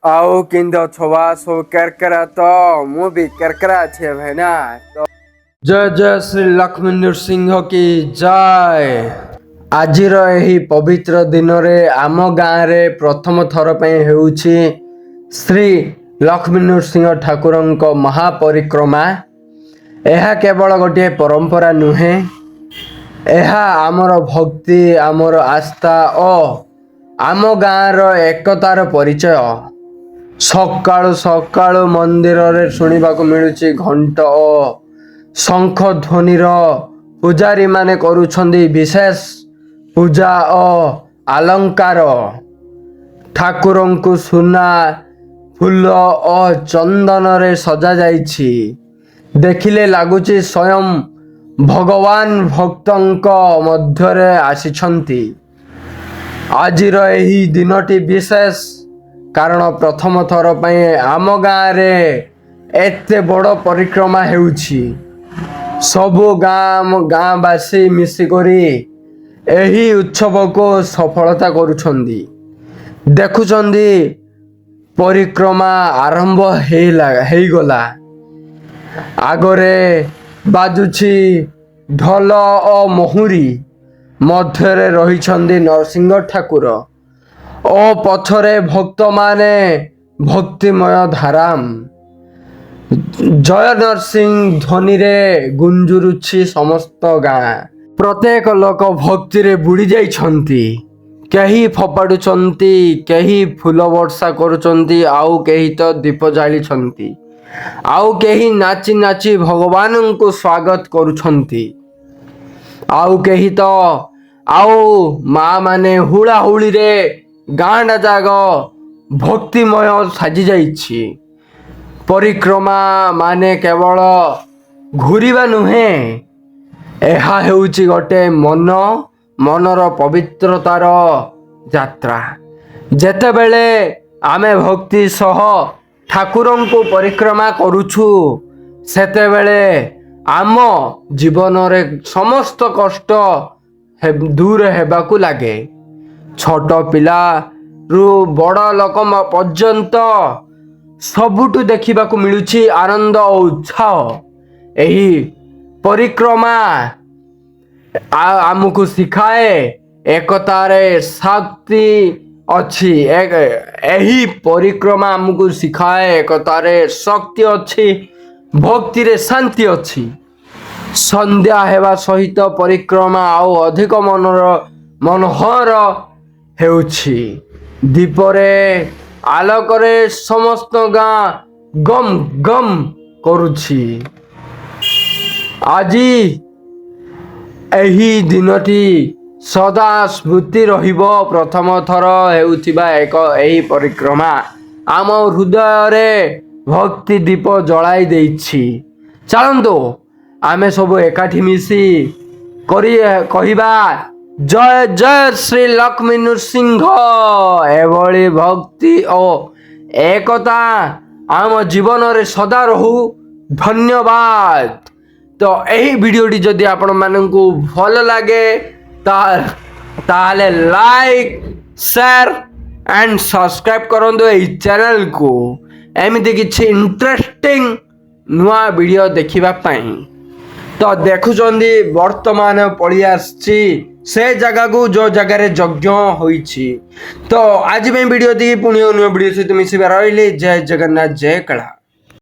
आओ किंद छवा सो करकरा तो मु भी करकरा छे भाईना तो जय जय श्री लक्ष्मी नृसिंह की जय। आजिर एही पवित्र दिन रे आम गाँ रे प्रथम थर पई हेउछि श्री लक्ष्मी नृसिंह ठाकुरंक महापरिक्रमा। यह केवल गोटे परंपरा नुहे, यह आमर भक्ति आमर आस्था और आम गाँर एकतार परिचय। सकाळु सकाळु मंदिर रे सुनिबाकु मिलुछि घंट और शंख ध्वनिर पूजारी माने करुछंदी विशेष पूजा और अलंकार। ठाकुरंकु सुना फूल और चंदन रे सजा जाइछि। देखिले लागुछि स्वयं भगवान भक्तंक मध्यरे आसिछंती। आजिर एही दिनटी विशेष कारण प्रथम थर पई आम गाँ रे एते बड़ परिक्रमा हेउछि। सबु गाँवासी मिसिकरी एही उत्सव को सफलता करुछंदी। देखुछंदी परिक्रमा आरंभ हेइगला। आगरे बाजुछि ढोल और महुरी, मध्यरे रहिछंदी नरसिंह ठाकुर और पछरे भक्त माने भक्तिमय धाराम। जय नरसिंह ध्वनि रे गुंजुरुछि समस्त गाँ। प्रत्येक लोक भक्ति रे बुड़ी जाइछंती। केही फपाडुछंती, केही फूल वर्षा करुछंती, आउ केही तो दीप जालिछंती, आउ केही नाची नाची भगवान को स्वागत करुछंती, आउ केही तो आउ माँ माने हुड़ा हुड़ी रे गाँडा जाग भक्तिमय साजी जाइछि। परिक्रमा माने केवल घूरिबा नुहे, एहा हेउछि गोटे मनर पवित्रतार यात्रा। जेतेबेले आमे भक्ति सह ठाकुरंको परिक्रमा करुछु, सेतेबेले आम जीवन रे समस्त कष्ट दूर हेबाकू लागे। छोट पिला रु बड़ लोक पर्यंत सबुठु देखिबाकू मिलुछि आनंद और उत्साह। एही परिक्रमा आमको सिखाए एकतारे शक्ति अच्छी। एही परिक्रमा आमको सिखाए एकतारे शक्ति अच्छी, भक्ति रे शांति अच्छी। संध्या हेबा सहित परिक्रमा आउ अधिक मनोहर हेउछि। दीपरे आलोकरे समस्त गाँ गम गम करुछि। आजी एही दिनटी सदा स्मृति रहिबो। प्रथम थर हेउथिबा एक एही परिक्रमा आम हृदय रे भक्ति दीप जलाई देइछि। चलंतु आमे सब एकाठी मिसी करी कहिबा जय जय श्री लक्ष्मी नृसिंह। एभली भक्ति और एकता आम जीवन रे सदा रहू। धन्यवाद। तो यही वीडियोटी जदि आपण माननकु भल लागे ताले लाइक शेयर एंड सब्सक्राइब करंदो एही चैनल को, एमिति किछि इंटरेस्टिंग नुआ वीडियो देखिबा पई। तो देखुचंदी वर्तमान पड़ी आछि से जगह को जो जगह रे यज्ञ होइछि। तो आज में वीडियो दी पुणी वीडियो सहित मिसिबा रहिले। जय जगन्नाथ जय कला।